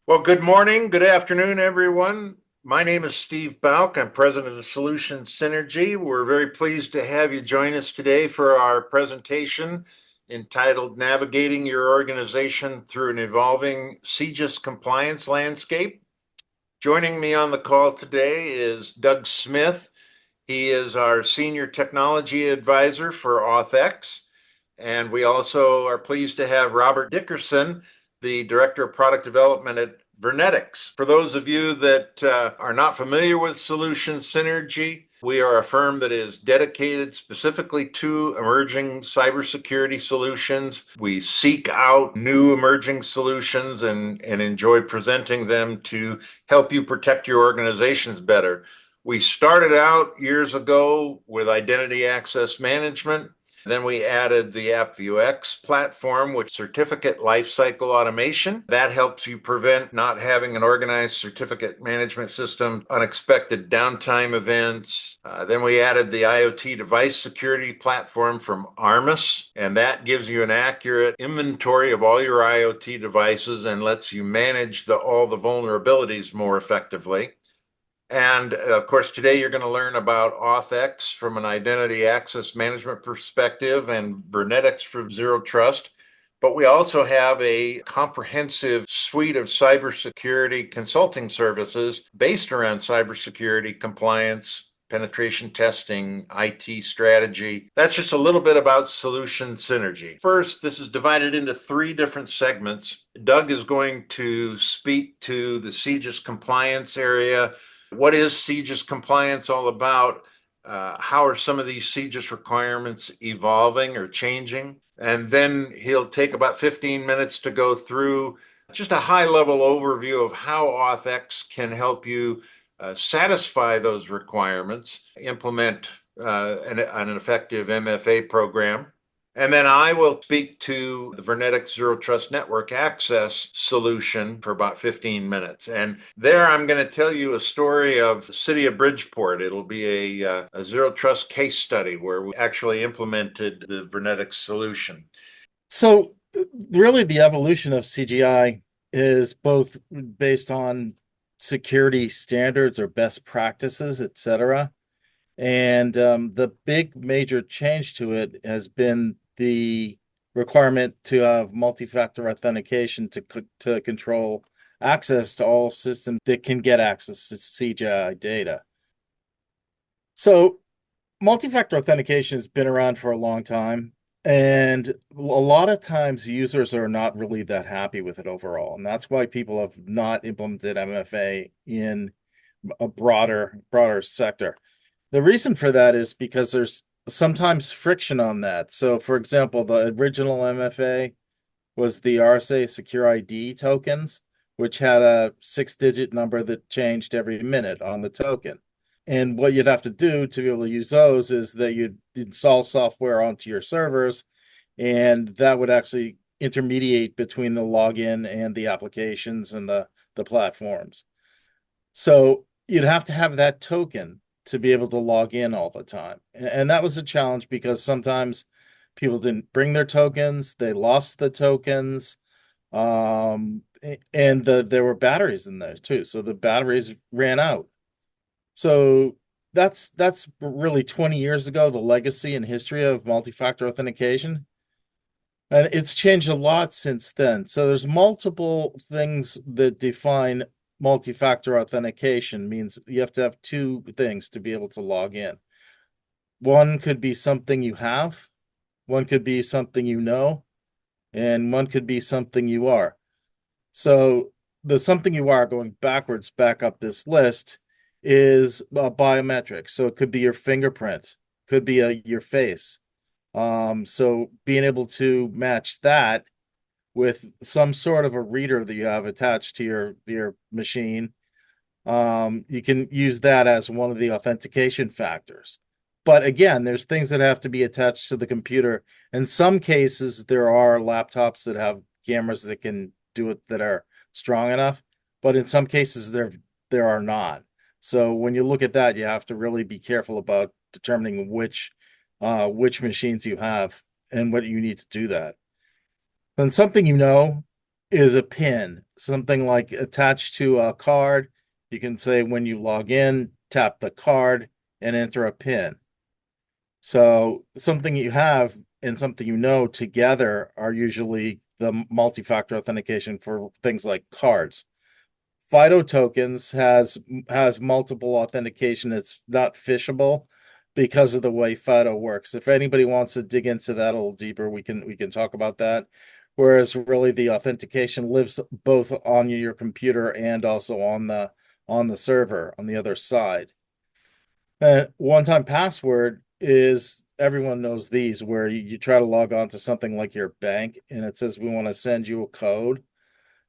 Well, good morning, good afternoon, everyone. My name is Steve Bouck. I'm president of Solutions Synergy. We're very pleased to have you join us today for our presentation entitled Navigating Your Organization Through an Evolving CJIS Compliance Landscape. Joining me on the call today is Doug Smith. He is our Senior Technology Advisor for AuthX. And we also are pleased to have Robert Dickerson, the Director of Product Development at Vernetics. For those of you that are not familiar with Solution Synergy, we are a firm that is dedicated specifically to emerging cybersecurity solutions. We seek out new emerging solutions and enjoy presenting them to help you protect your organizations better. We started out years ago with identity access management. Then we added the AuthX platform, which certificate lifecycle automation. That helps you prevent not having an organized certificate management system, unexpected downtime events. Then we added the IoT device security platform from Armis, and that gives you an accurate inventory of all your IoT devices and lets you manage all the vulnerabilities more effectively. And of course, today you're going to learn about AuthX from an identity access management perspective and Vernetics from Zero Trust. But we also have a comprehensive suite of cybersecurity consulting services based around cybersecurity compliance, penetration testing, IT strategy. That's just a little bit about Solution Synergy. First, this is divided into three different segments. Doug is going to speak to the CJIS compliance area. What is CJIS compliance all about? How are some of these CJIS requirements evolving or changing? And then he'll take about 15 minutes to go through just a high-level overview of how AuthX can help you satisfy those requirements, implement an effective MFA program. And then I will speak to the Vernetics Zero Trust Network Access solution for about 15 minutes. And there I'm going to tell you a story of the city of Bridgeport. It'll be a Zero Trust case study where we actually implemented the Vernetics solution. So really the evolution of CGI is both based on security standards or best practices, etc. And the big major change to it has been the requirement to have multi-factor authentication to control access to all systems that can get access to CGI data. So multi-factor authentication has been around for a long time, and a lot of times users are not really that happy with it overall. And that's why people have not implemented MFA in a broader sector. The reason for that is because there's sometimes friction on that. So, for example, the original MFA was the RSA Secure ID tokens, which had a 6-digit number that changed every minute on the token. And what you'd have to do to be able to use those is that you'd install software onto your servers, and that would actually intermediate between the login and the applications and the platforms. So you'd have to have that token to be able to log in all the time. And that was a challenge because sometimes people didn't bring their tokens, they lost the tokens, and there were batteries in there too. So the batteries ran out. So that's really 20 years ago, the legacy and history of multi-factor authentication. And it's changed a lot since then. So there's multiple things that define multi-factor authentication. Means you have to have two things to be able to log in. One could be something you have, one could be something you know, and one could be something you are. So the something you are, going backwards back up this list, is biometrics. So it could be your fingerprint, could be your face. So being able to match that with some sort of a reader that you have attached to your machine, you can use that as one of the authentication factors. But again, there's things that have to be attached to the computer. In some cases, there are laptops that have cameras that can do it that are strong enough, but in some cases there are not. So when you look at that, you have to really be careful about determining which machines you have and what you need to do that. And something you know is a pin, something like attached to a card. You can say when you log in, tap the card and enter a pin. So something you have and something you know together are usually the multi-factor authentication for things like cards. FIDO tokens has multiple authentication that's not phishable because of the way FIDO works. If anybody wants to dig into that a little deeper, we can talk about that. Whereas really the authentication lives both on your computer and also on the server on the other side. One-time password is everyone knows these where you try to log on to something like your bank and it says we want to send you a code.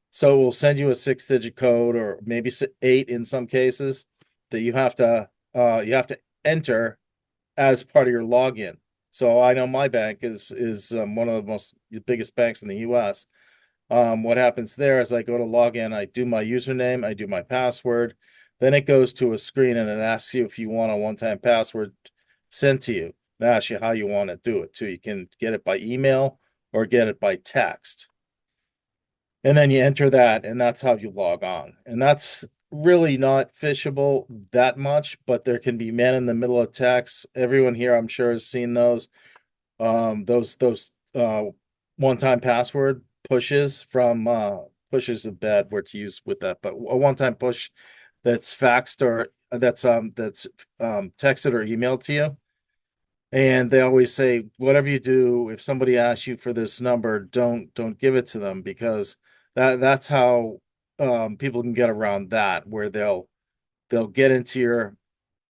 So we'll send you a 6-digit code or maybe eight in some cases that you have to enter as part of your login. So I know my bank is one of the biggest banks in the US. What happens there is I go to log in, I do my username, I do my password, then it goes to a screen and it asks you if you want a one-time password sent to you. It asks you how you want to do it too. You can get it by email or get it by text. And then you enter that, and that's how you log on. And that's really not phishable that much, but there can be man in the middle attacks. Everyone here, I'm sure, has seen those. Those one-time password pushes from pushes a bad word to use with that, but a one-time push that's faxed or that's texted or emailed to you. And they always say, whatever you do, if somebody asks you for this number, don't give it to them because that's how people can get around that, where they'll get into your,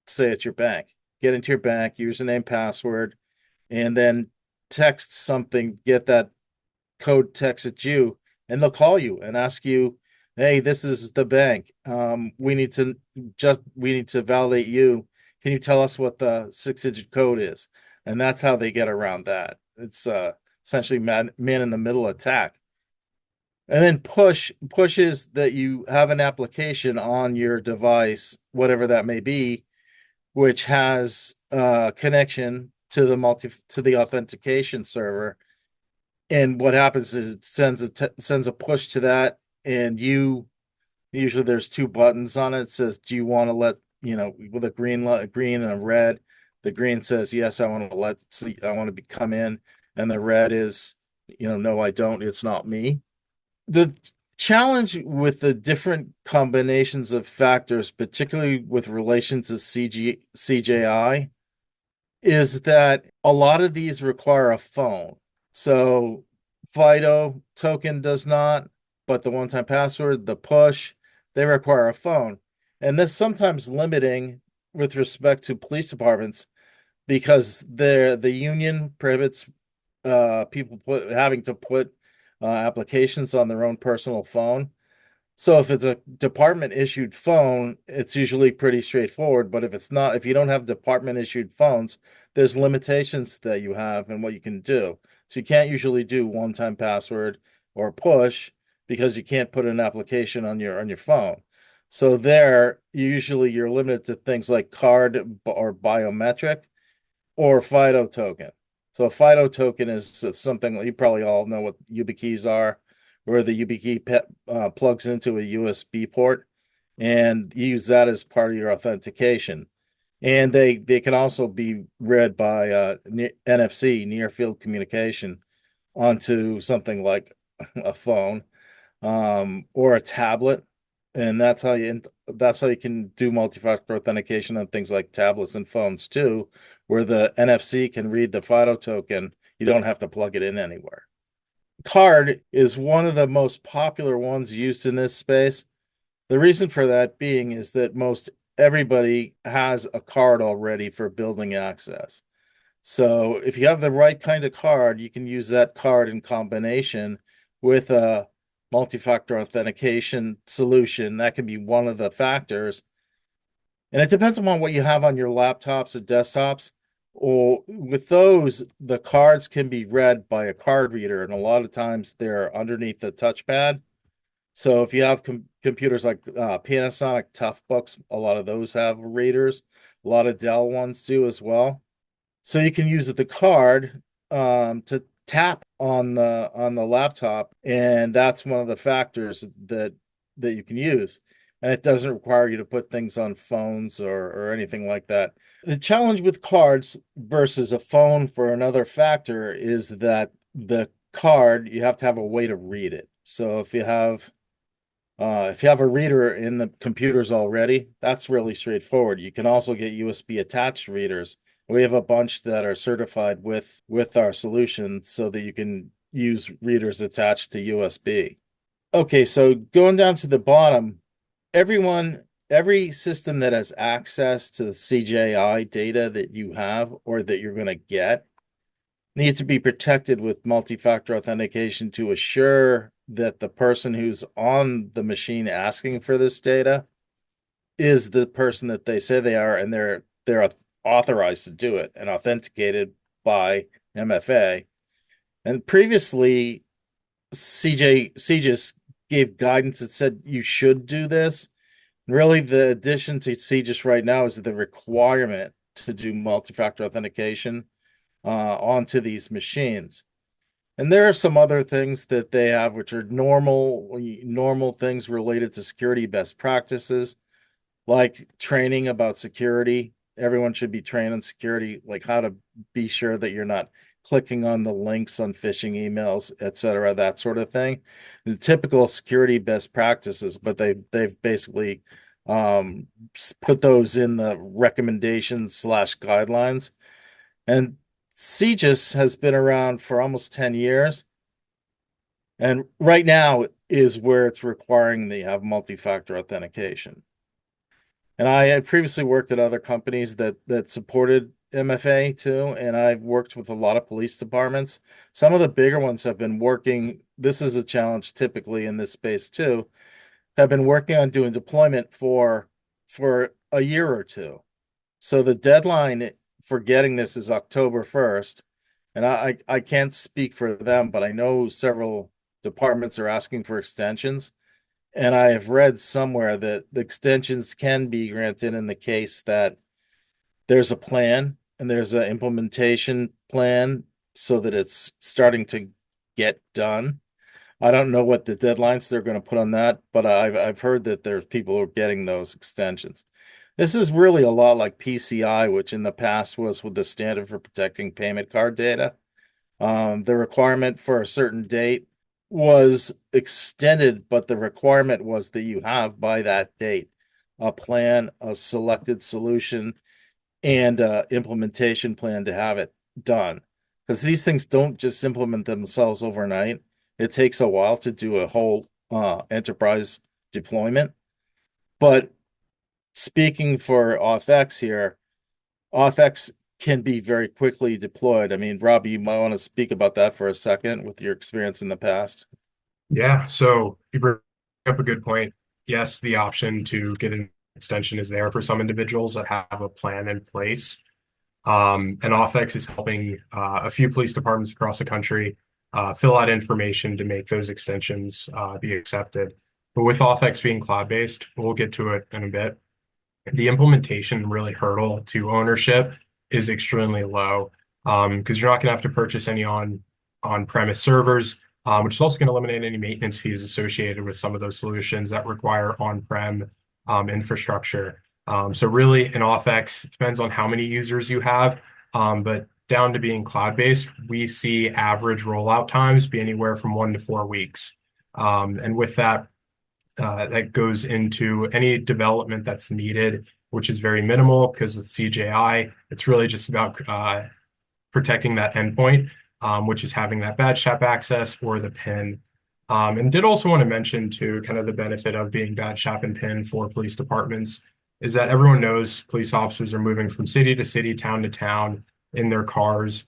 say it's your bank, get into your bank, username, password, and then text something, get that code texted you, and they'll call you and ask you, hey, this is the bank. We need to validate you. Can you tell us what the 6-digit code is? And that's how they get around that. It's essentially man in the middle attack. And then pushes that you have an application on your device, whatever that may be, which has connection to the authentication server. And what happens is it sends a push to that, and usually there's two buttons on it. It says, "Do you want to let with a green and a red?" The green says, "Yes, I want to I want to come in," and the red is, "No, I don't. It's not me." The challenge with the different combinations of factors, particularly with relation to CJI, is that a lot of these require a phone. So FIDO token does not, but the one-time password, the push, they require a phone. And this sometimes limiting with respect to police departments because the union prohibits people having to put applications on their own personal phone. So if it's a department issued phone, it's usually pretty straightforward. But if it's not, if you don't have department issued phones, there's limitations that you have and what you can do. So you can't usually do one-time password or push because you can't put an application on your phone. So there, usually you're limited to things like card or biometric or FIDO token. So a FIDO token is something that you probably all know what YubiKeys are, where the YubiKey plugs into a USB port, and you use that as part of your authentication. And they can also be read by NFC, near field communication, onto something like a phone or a tablet, and that's how you can do multi-factor authentication on things like tablets and phones too, where the NFC can read the FIDO token. You don't have to plug it in anywhere. Card is one of the most popular ones used in this space. The reason for that being is that most everybody has a card already for building access. So if you have the right kind of card, you can use that card in combination with a multi-factor authentication solution. That can be one of the factors. And it depends upon what you have on your laptops or desktops. Or with those, the cards can be read by a card reader, and a lot of times they're underneath the touchpad. So if you have computers like Panasonic Toughbooks, a lot of those have readers. A lot of Dell ones do as well. So you can use the card to tap on the laptop, and that's one of the factors that you can use. And it doesn't require you to put things on phones or anything like that. The challenge with cards versus a phone for another factor is that the card, you have to have a way to read it. So if you have a reader in the computers already, that's really straightforward. You can also get USB attached readers. We have a bunch that are certified with our solution so that you can use readers attached to USB. Okay, so going down to the bottom, every system that has access to the CJI data that you have or that you're going to get need to be protected with multi-factor authentication to assure that the person who's on the machine asking for this data is the person that they say they are, and they're authorized to do it and authenticated by MFA. And previously, CJIS gave guidance that said you should do this. Really, the addition to CJIS right now is the requirement to do multi-factor authentication onto these machines. And there are some other things that they have, which are normal things related to security best practices, like training about security. Everyone should be trained on security, like how to be sure that you're not clicking on the links on phishing emails, etc., that sort of thing. The typical security best practices, but they've basically put those in the recommendations slash guidelines. And CJIS has been around for almost 10 years. And right now is where it's requiring that you have multi-factor authentication. And I had previously worked at other companies that supported MFA too, and I've worked with a lot of police departments. Some of the bigger ones have been working. This is a challenge typically in this space too. Have been working on doing deployment for a year or two. So the deadline for getting this is October 1st. And I can't speak for them, but I know several departments are asking for extensions. And I have read somewhere that the extensions can be granted in the case that there's a plan and there's an implementation plan so that it's starting to get done. I don't know what the deadlines they're going to put on that, but I've heard that there's people who are getting those extensions. This is really a lot like PCI, which in the past was with the standard for protecting payment card data. The requirement for a certain date was extended, but the requirement was that you have by that date a plan, a selected solution, and implementation plan to have it done. Because these things don't just implement themselves overnight. It takes a while to do a whole enterprise deployment. But speaking for AuthX here, AuthX can be very quickly deployed. I mean, Robby, you might want to speak about that for a second with your experience in the past. Yeah, so you bring up a good point. Yes, the option to get an extension is there for some individuals that have a plan in place. And AuthX is helping a few police departments across the country fill out information to make those extensions be accepted. But with AuthX being cloud-based, we'll get to it in a bit. The implementation really hurdle to ownership is extremely low because you're not going to have to purchase any on-premise servers, which is also going to eliminate any maintenance fees associated with some of those solutions that require on-prem infrastructure. So really in AuthX, it depends on how many users you have, but down to being cloud-based, we see average rollout times be anywhere from 1 to 4 weeks. And with that, that goes into any development that's needed, which is very minimal because with CJI, it's really just about protecting that endpoint, which is having that badge tap access or the PIN. And did also want to mention too, kind of the benefit of being badge tap and PIN for police departments is that everyone knows police officers are moving from city to city, town to town in their cars.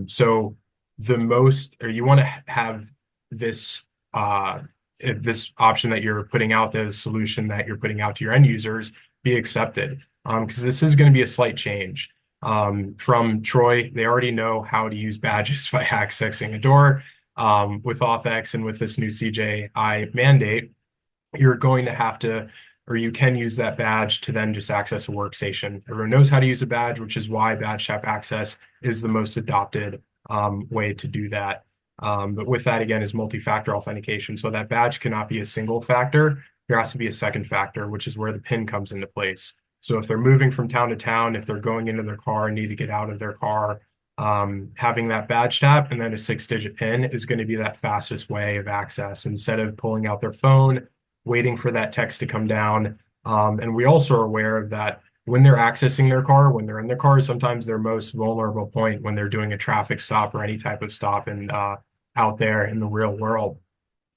So the most, or you want to have this this option that you're putting out, the solution that you're putting out to your end users be accepted. Because this is going to be a slight change. From Troy, they already know how to use badges by accessing a door. With AuthX and with this new CJI mandate, you're going to have to, or you can use that badge to then just access a workstation. Everyone knows how to use a badge, which is why badge tap access is the most adopted way to do that. But with that, again, is multi-factor authentication. So that badge cannot be a single factor. There has to be a second factor, which is where the PIN comes into place. So if they're moving from town to town, if they're going into their car and need to get out of their car, having that badge tap and then a 6-digit PIN is going to be that fastest way of access instead of pulling out their phone, waiting for that text to come down. And we also are aware of that when they're accessing their car, when they're in their car, sometimes their most vulnerable point when they're doing a traffic stop or any type of stop and out there in the real world.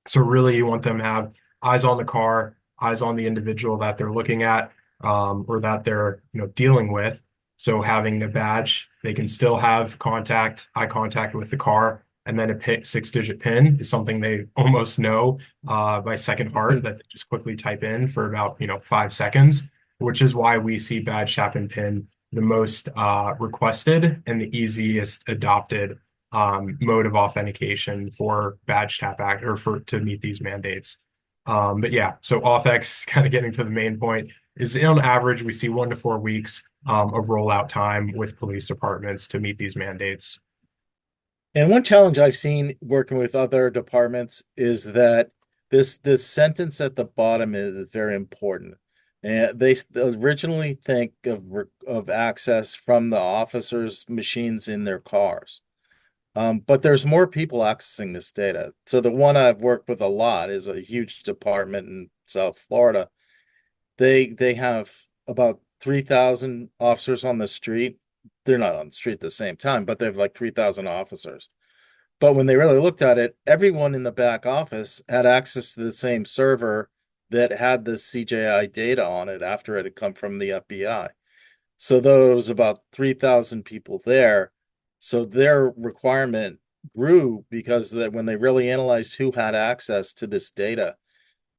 So really, you want them to have eyes on the car, eyes on the individual that they're looking at, or that they're dealing with. So having the badge, they can still have eye contact with the car, and then a 6-digit PIN is something they almost know by second heart that they just quickly type in for about 5 seconds, which is why we see badge tap and PIN the most requested and the easiest adopted mode of authentication for badge tap act or to meet these mandates. But yeah, so AuthX, kind of getting to the main point, is on average we see 1 to 4 weeks of rollout time with police departments to meet these mandates. And one challenge I've seen working with other departments is that this sentence at the bottom is very important. And they originally think of access from the officers' machines in their cars. But there's more people accessing this data. So the one I've worked with a lot is a huge department in South Florida. They have about 3,000 officers on the street. They're not on the street at the same time, but they have like 3,000 officers. But when they really looked at it, everyone in the back office had access to the same server that had the CJI data on it after it had come from the FBI. So there was about 3,000 people there. So their requirement grew because that when they really analyzed who had access to this data,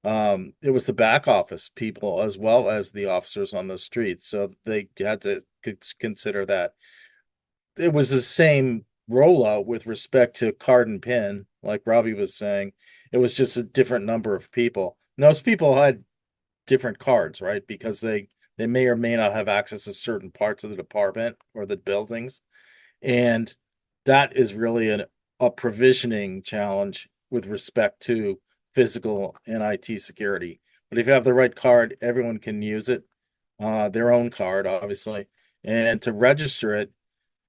it was the back office people as well as the officers on the street. So they had to consider that. It was the same rollout with respect to card and PIN, like Robby was saying. It was just a different number of people. And those people had different cards, right? Because they may or may not have access to certain parts of the department or the buildings. And that is really a provisioning challenge with respect to physical and IT security. But if you have the right card, everyone can use it, their own card, obviously. And to register it,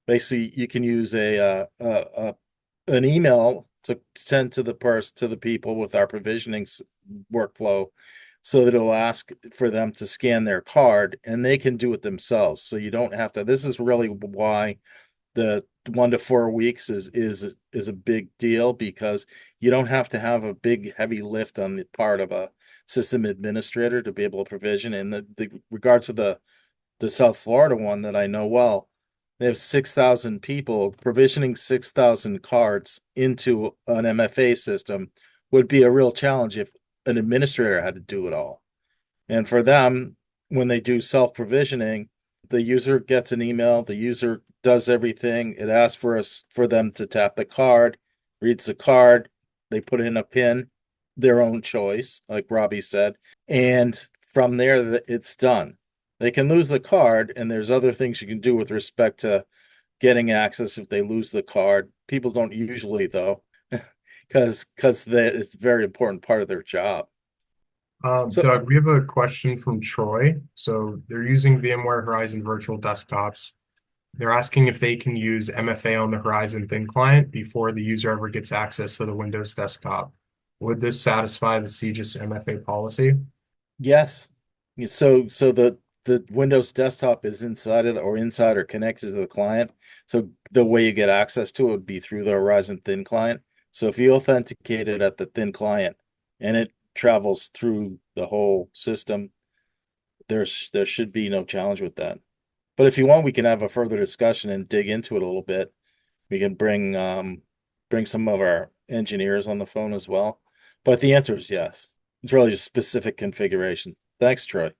basically, you can use an email to send to the people with our provisioning workflow, so that it'll ask for them to scan their card, and they can do it themselves. So you don't have to. This is really why the 1 to 4 weeks is a big deal, because you don't have to have a big heavy lift on the part of a system administrator to be able to provision. And the regards to the South Florida one that I know well, they have 6,000 people. Provisioning 6,000 cards into an MFA system would be a real challenge if an administrator had to do it all. And for them, when they do self-provisioning, the user gets an email, the user does everything. It asks for them to tap the card, reads the card, they put in a PIN, their own choice, like Robby said, and from there it's done. They can lose the card, and there's other things you can do with respect to getting access if they lose the card. People don't usually, though, because it's a very important part of their job. So Doug, we have a question from Troy. So they're using VMware Horizon Virtual Desktops. They're asking if they can use MFA on the Horizon Thin client before the user ever gets access to the Windows desktop. Would this satisfy the CJIS MFA policy? yes, so the Windows desktop is inside or connected to the client. So the way you get access to it would be through the Horizon Thin client. So if you authenticate it at the Thin client and it travels through the whole system, there should be no challenge with that. But if you want, we can have a further discussion and dig into it a little bit. We can bring some of our engineers on the phone as well. But the answer is yes. It's really just specific configuration. Thanks, Troy.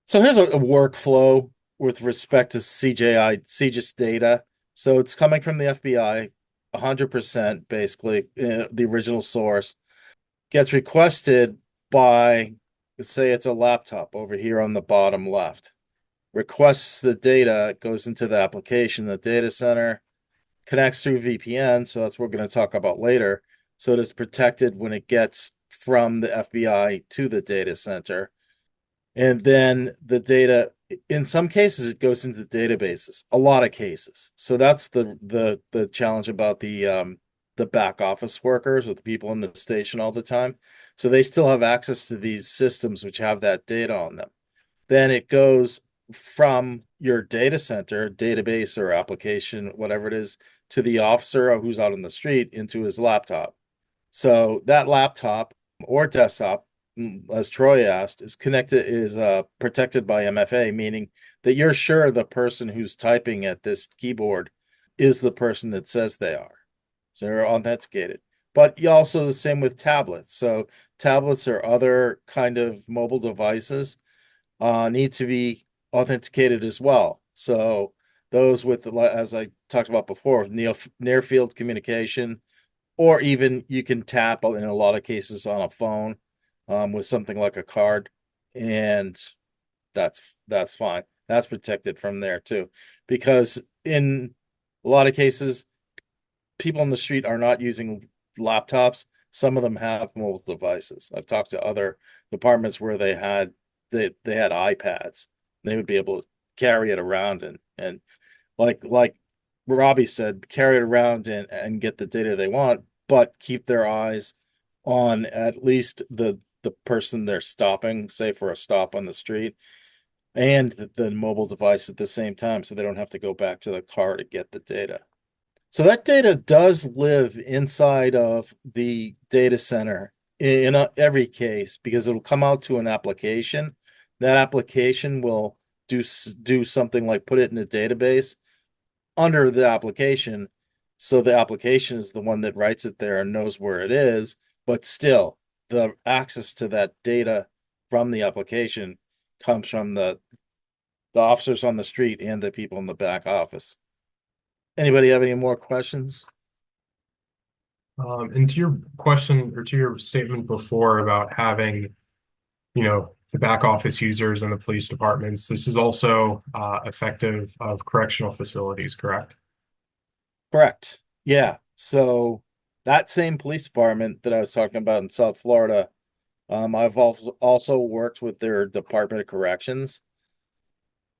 So here's a workflow with respect to CJIS data. So it's coming from the FBI, 100% basically, the original source. Gets requested by, say it's a laptop over here on the bottom left. Requests the data, goes into the application, the data center, connects through VPN, so that's what we're going to talk about later. So it's protected when it gets from the FBI to the data center. And then the data, in some cases, it goes into databases, a lot of cases. So that's the challenge about the back office workers or the people in the station all the time. So they still have access to these systems which have that data on them. Then it goes from your data center, database or application, whatever it is, to the officer who's out on the street into his laptop. So that laptop or desktop, as Troy asked, is protected by MFA, meaning that you're sure the person who's typing at this keyboard is the person that says they are. So they're authenticated. But you also the same with tablets. So tablets or other kind of mobile devices need to be authenticated as well. So those with, as I talked about before, near field communication, or even you can tap in a lot of cases on a phone with something like a card, and that's fine. That's protected from there too, because in a lot of cases, people on the street are not using laptops. Some of them have mobile devices. I've talked to other departments where they had iPads. They would be able to carry it around and like Robby said, carry it around and get the data they want, but keep their eyes on at least the person they're stopping, say for a stop on the street, and the mobile device at the same time, so they don't have to go back to the car to get the data. So that data does live inside of the data center in every case because it'll come out to an application. That application will do something like put it in a database under the application. So the application is the one that writes it there and knows where it is, but still the access to that data from the application comes from the officers on the street and the people in the back office. Anybody have any more questions? And to your question or to your statement before about having, the back office users and the police departments, this is also effective of correctional facilities, correct? Correct. Yeah. So that same police department that I was talking about in South Florida, I've also worked with their Department of Corrections.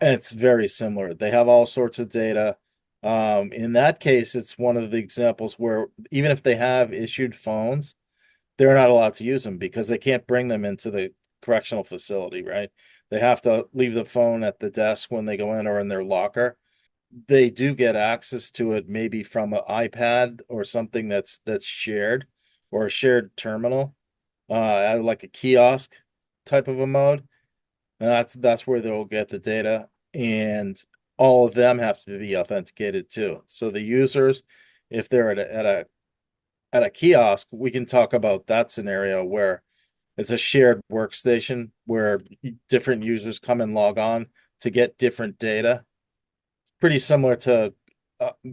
And it's very similar. They have all sorts of data. In that case, it's one of the examples where even if they have issued phones, they're not allowed to use them because they can't bring them into the correctional facility, right? They have to leave the phone at the desk when they go in or in their locker. They do get access to it maybe from an iPad or something that's shared or a shared terminal, like a kiosk type of a mode. And that's where they'll get the data, and all of them have to be authenticated too. So the users, if they're at a kiosk, we can talk about that scenario where it's a shared workstation where different users come and log on to get different data. Pretty similar to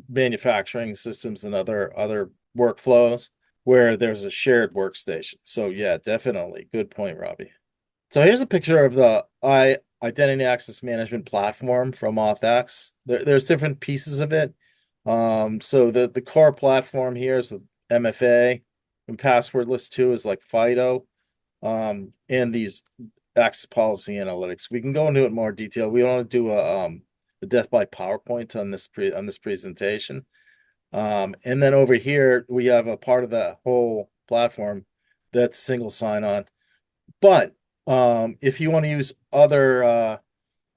manufacturing systems and other workflows where there's a shared workstation. So yeah, definitely. Good point, Robby. So here's a picture of the identity access management platform from AuthX. There's different pieces of it. So the core platform here is the MFA, and passwordless 2 is like FIDO, and these access policy analytics. We can go into it in more detail. We want to do a death by PowerPoint on this presentation. And then over here we have a part of the whole platform that's single sign-on. But if you want to use other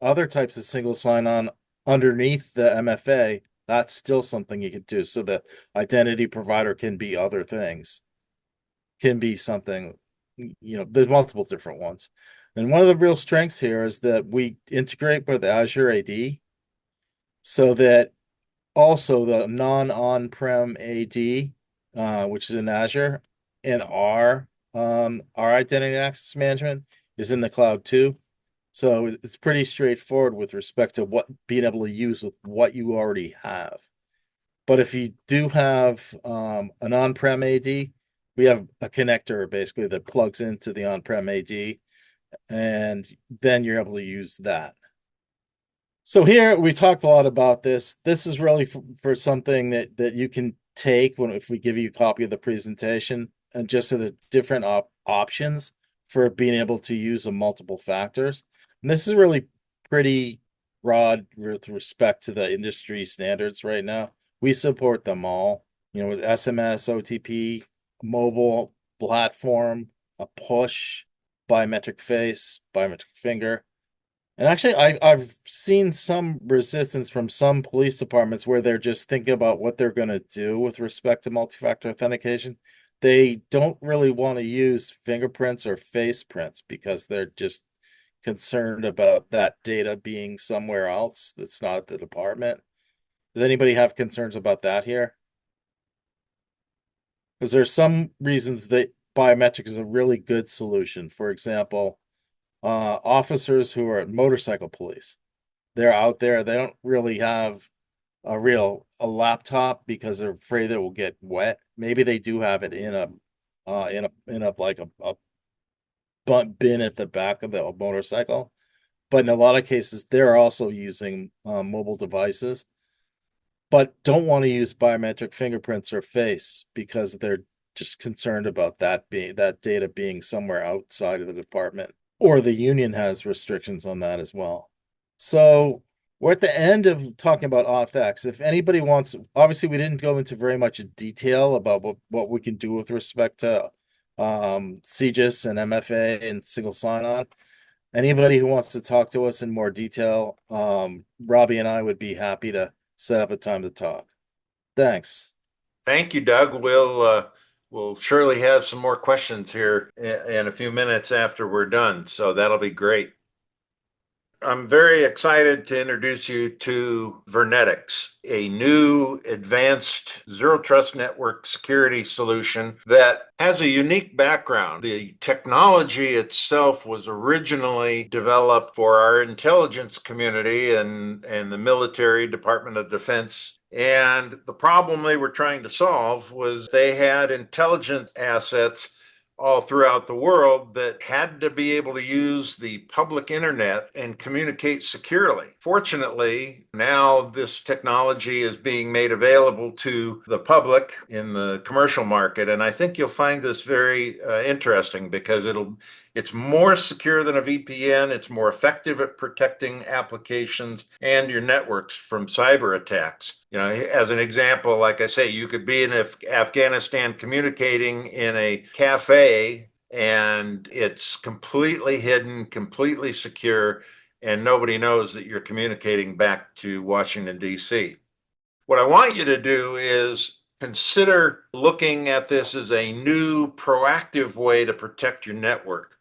types of single sign-on underneath the MFA, that's still something you could do. So the identity provider can be other things, can be something, there's multiple different ones. And one of the real strengths here is that we integrate with Azure AD so that also the non-on-prem AD, which is in Azure, and our identity access management is in the cloud too. So it's pretty straightforward with respect to being able to use what you already have. But if you do have an on-prem AD, we have a connector basically that plugs into the on-prem AD, and then you're able to use that. So here we talked a lot about this. This is really for something that you can take if we give you a copy of the presentation and just so the different options for being able to use the multiple factors. And this is really pretty broad with respect to the industry standards right now. We support them all, with SMS, OTP, mobile platform, a push, biometric face, biometric finger. And actually, I've seen some resistance from some police departments where they're just thinking about what they're going to do with respect to multi-factor authentication. They don't really want to use fingerprints or face prints because they're just concerned about that data being somewhere else that's not at the department. Does anybody have concerns about that here? Because there's some reasons that biometric is a really good solution. For example, officers who are motorcycle police, they're out there, they don't really have a laptop because they're afraid it will get wet. Maybe they do have it in a like a bin at the back of the motorcycle, but in a lot of cases they're also using mobile devices, but don't want to use biometric fingerprints or face because they're just concerned about that data being somewhere outside of the department, or the union has restrictions on that as well. So we're at the end of talking about AuthX. If anybody wants, obviously we didn't go into very much detail about what we can do with respect to CJIS and MFA and single sign-on. Anybody who wants to talk to us in more detail, Robby and I would be happy to set up a time to talk. Thanks. Thank you, Doug. We'll surely have some more questions here in a few minutes after we're done, so that'll be great. I'm very excited to introduce you to Vernetics, a new advanced zero trust network security solution that has a unique background. The technology itself was originally developed for our intelligence community and the military, Department of Defense. And the problem they were trying to solve was they had intelligent assets all throughout the world that had to be able to use the public internet and communicate securely. Fortunately, now this technology is being made available to the public in the commercial market, and I think you'll find this very interesting because it's more secure than a VPN. It's more effective at protecting applications and your networks from cyber attacks. As an example, like I say, you could be in Afghanistan communicating in a cafe and it's completely hidden, completely secure, and nobody knows that you're communicating back to Washington, D.C. What I want you to do is consider looking at this as a new proactive way to protect your network.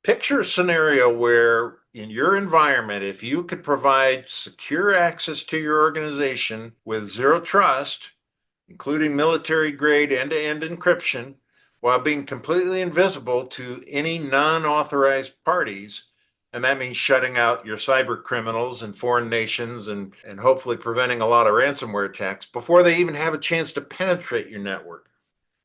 Picture a scenario where in your environment, if you could provide secure access to your organization with zero trust, including military grade end-to-end encryption, while being completely invisible to any non-authorized parties, and that means shutting out your cyber criminals in foreign nations and hopefully preventing a lot of ransomware attacks before they even have a chance to penetrate your network.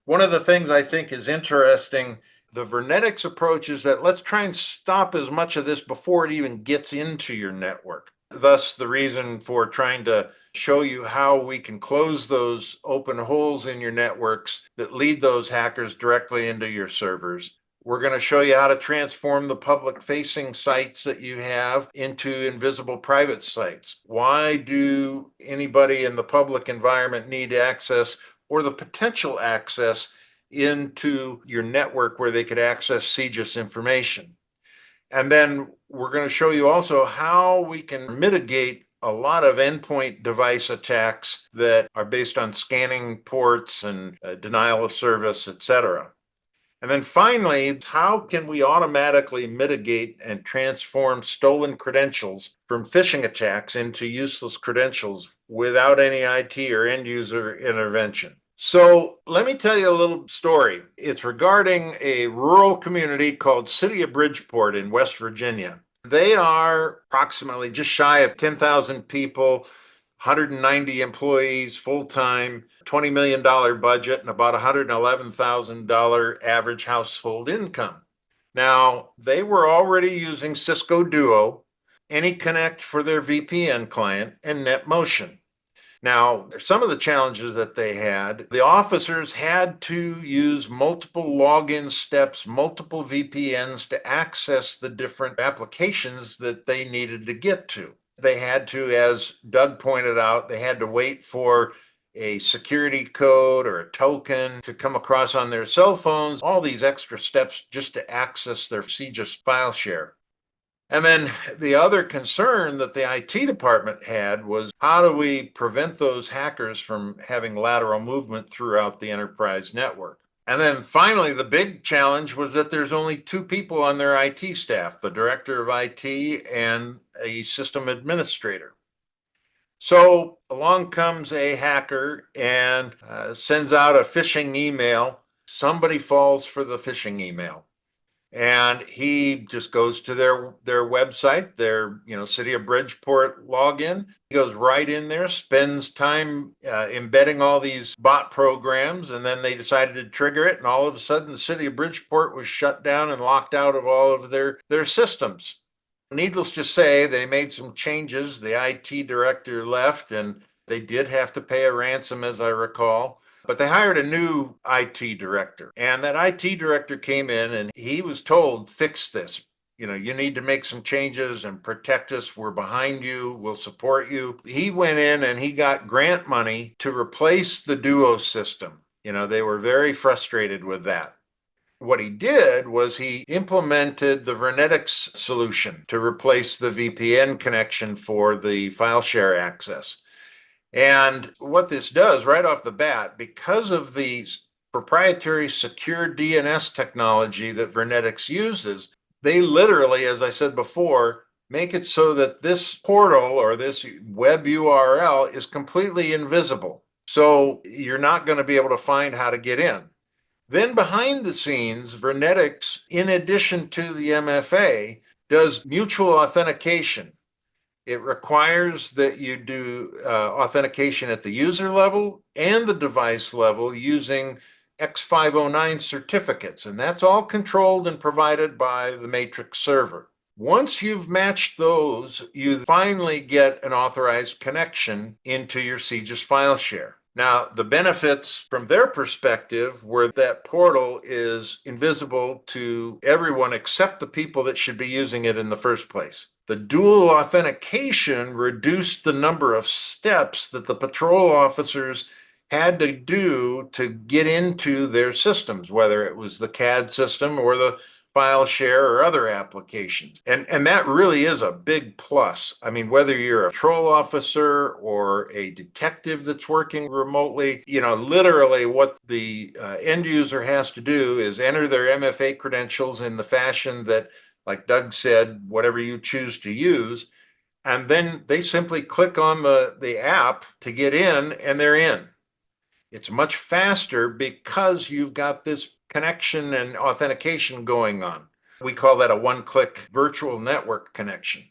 One of the things I think is interesting, the Vernetics approach is that let's try and stop as much of this before it even gets into your network. Thus, the reason for trying to show you how we can close those open holes in your networks that lead those hackers directly into your servers. We're going to show you how to transform the public-facing sites that you have into invisible private sites. Why do anybody in the public environment need access or the potential access into your network where they could access CJIS information? And then we're going to show you also how we can mitigate a lot of endpoint device attacks that are based on scanning ports and denial of service, etc. And then finally, how can we automatically mitigate and transform stolen credentials from phishing attacks into useless credentials without any IT or end user intervention? So let me tell you a little story. It's regarding a rural community called City of Bridgeport in West Virginia. They are approximately just shy of 10,000 people, 190 employees full-time, $20 million budget, and about $111,000 average household income. Now, they were already using Cisco Duo, AnyConnect for their VPN client, and NetMotion. Now, some of the challenges that they had, the officers had to use multiple login steps, multiple VPNs to access the different applications that they needed to get to. They had to, as Doug pointed out, they had to wait for a security code or a token to come across on their cell phones, all these extra steps just to access their CJIS file share. And then the other concern that the IT department had was, how do we prevent those hackers from having lateral movement throughout the enterprise network? And then finally, the big challenge was that there's only two people on their IT staff, the director of IT and a system administrator. So along comes a hacker and sends out a phishing email. Somebody falls for the phishing email. And he just goes to their website, their City of Bridgeport login. He goes right in there, spends time embedding all these bot programs, and then they decided to trigger it. And all of a sudden, the City of Bridgeport was shut down and locked out of all of their systems. Needless to say, they made some changes. The IT director left, and they did have to pay a ransom, as I recall. But they hired a new IT director, and that IT director came in and he was told, fix this. You need to make some changes and protect us. We're behind you. We'll support you. He went in and he got grant money to replace the Duo system. They were very frustrated with that. What he did was he implemented the Vernetics solution to replace the VPN connection for the file share access. And what this does right off the bat, because of the proprietary secure DNS technology that Vernetics uses, they literally, as I said before, make it so that this portal or this web URL is completely invisible. So you're not going to be able to find how to get in. Then behind the scenes, Vernetics, in addition to the MFA, does mutual authentication. It requires that you do authentication at the user level and the device level using X509 certificates, and that's all controlled and provided by the Matrix server. Once you've matched those, you finally get an authorized connection into your CJIS file share. Now, the benefits from their perspective were that portal is invisible to everyone except the people that should be using it in the first place. The dual authentication reduced the number of steps that the patrol officers had to do to get into their systems, whether it was the CAD system or the file share or other applications. And that really is a big plus. I mean, whether you're a patrol officer or a detective that's working remotely, literally what the end user has to do is enter their MFA credentials in the fashion that, like Doug said, whatever you choose to use, and then they simply click on the app to get in, and they're in. It's much faster because you've got this connection and authentication going on. We call that a one-click virtual network connection.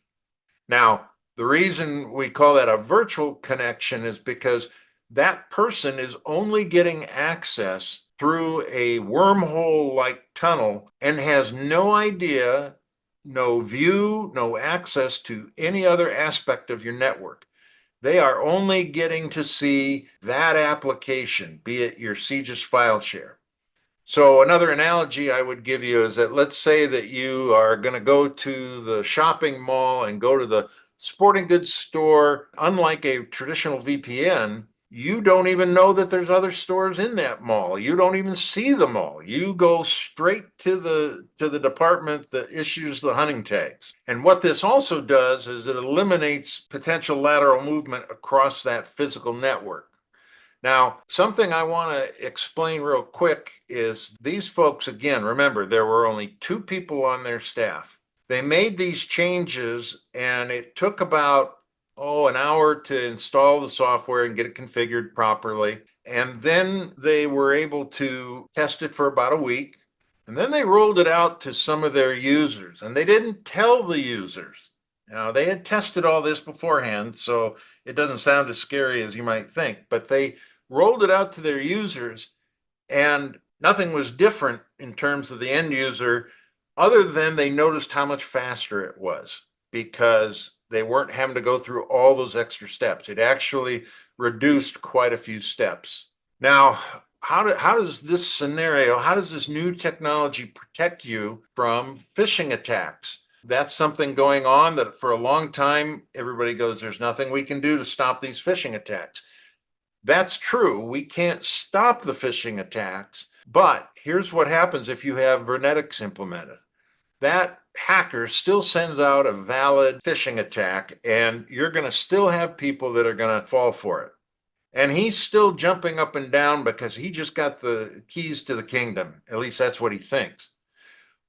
Now, the reason we call that a virtual connection is because that person is only getting access through a wormhole-like tunnel and has no idea, no view, no access to any other aspect of your network. They are only getting to see that application, be it your CJIS file share. So another analogy I would give you is that let's say that you are going to go to the shopping mall and go to the sporting goods store. Unlike a traditional VPN, you don't even know that there's other stores in that mall. You don't even see the mall. You go straight to the department that issues the hunting tags. And what this also does is it eliminates potential lateral movement across that physical network. Now, something I want to explain real quick is these folks, again, remember, there were only two people on their staff. They made these changes, and it took about, an hour to install the software and get it configured properly. And then they were able to test it for about a week. And then they rolled it out to some of their users, and they didn't tell the users. Now, they had tested all this beforehand, so it doesn't sound as scary as you might think, but they rolled it out to their users, and nothing was different in terms of the end user, other than they noticed how much faster it was. because they weren't having to go through all those extra steps. It actually reduced quite a few steps. Now, how does this scenario, how does this new technology protect you from phishing attacks? That's something going on that for a long time, everybody goes, there's nothing we can do to stop these phishing attacks. That's true. We can't stop the phishing attacks, but here's what happens if you have Vernetics implemented. That hacker still sends out a valid phishing attack, and you're going to still have people that are going to fall for it. And he's still jumping up and down because he just got the keys to the kingdom. At least that's what he thinks.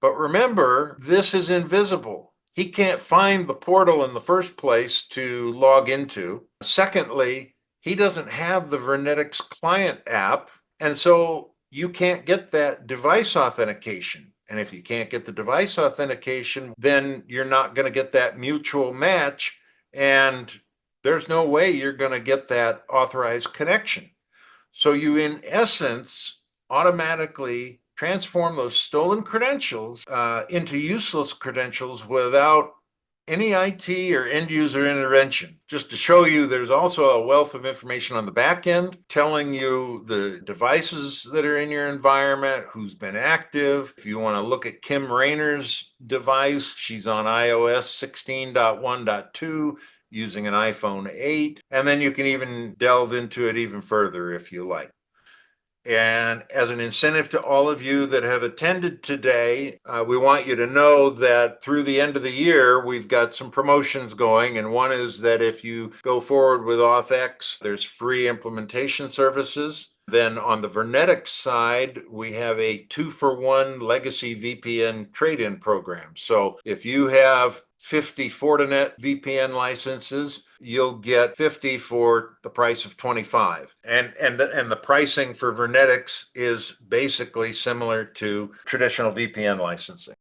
But remember, this is invisible. He can't find the portal in the first place to log into. Secondly, he doesn't have the Vernetics client app. And so you can't get that device authentication. And if you can't get the device authentication, then you're not going to get that mutual match. And there's no way you're going to get that authorized connection. So you, in essence, automatically transform those stolen credentials into useless credentials without any IT or end user intervention. Just to show you, there's also a wealth of information on the back end telling you the devices that are in your environment, who's been active. If you want to look at Kim Rayner's device, she's on iOS 16.1.2 using an iPhone 8. And then you can even delve into it even further if you like. And as an incentive to all of you that have attended today, we want you to know that through the end of the year, we've got some promotions going. And one is that if you go forward with AuthX, there's free implementation services. Then on the Vernetics side, we have a 2-for-1 legacy VPN trade-in program. So if you have 50 Fortinet VPN licenses, you'll get 50 for the price of 25. And the pricing for Vernetics is basically similar to traditional VPN licensing.